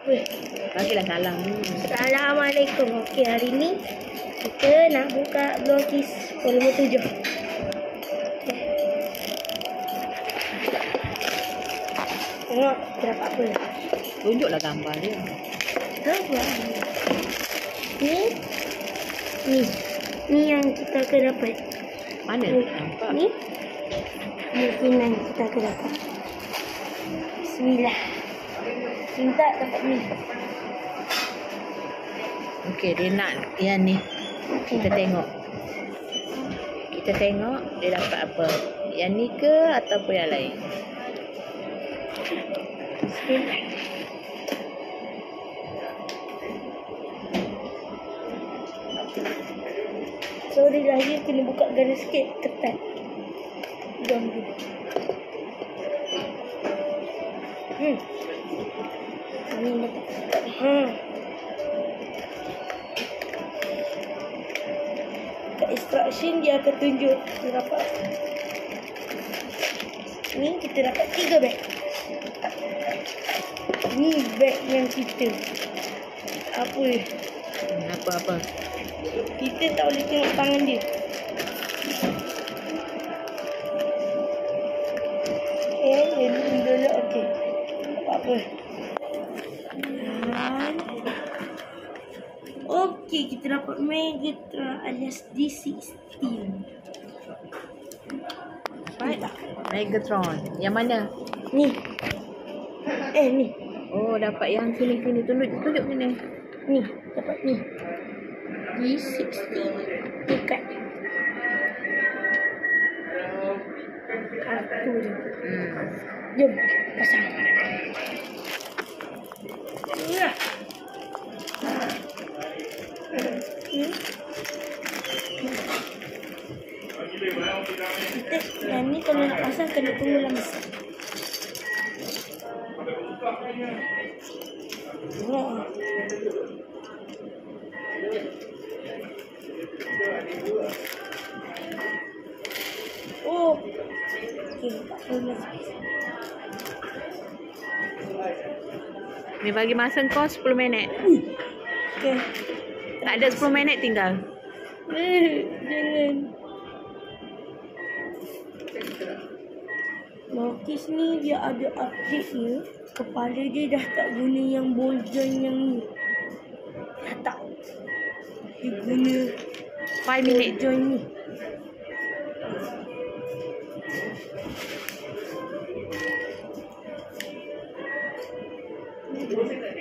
Weh, Bagilah salam dulu. Assalamualaikum. Okey, hari ni kita nak buka Blokis volume 7. Tengok kita dapat apa. Tunjuklah gambar dia. Apa? Ni yang kita akan dapat. Mana nampak? Ni kemungkinan kita akan dapat. Bismillah. Minta dapat ni. Okey, dia nak yang ni. Kita tengok. Kita tengok dia dapat apa. Yang ni ke ataupun yang lain? Bismillah. Sorry lah, dia kena buka garis sikit. Ketat. Jom dulu. Ni dapat. Kat instruction dia akan tunjuk kita dapat. Ni kita dapat 3 beg. Ni beg yang kita. Apa? Apa-apa. Kita tak boleh tengok tangan dia. Okay, dia dulu. Okay. Apa-apa. Okey, kita dapat Megatron alias D16. Dapat Megatron. Yang mana? Ni. Ni. Oh, dapat yang sini-sini. Tunjuk sini. Ni, dapat ni. D16 dekat kartu dia. Jom, pasang. Ya. Kita yang ni kalau nak pasang kena tunggu lama. Oh. Okey, tak boleh. Ni bagi masa kau 10 minit. Okey. Tak ada 10 minit tinggal. Jangan. Blokis ni dia ada update dia. Kepala dia dah tak guna yang ball joint yang ni. Dah tak. Dia guna 5 minit. ball joint ni.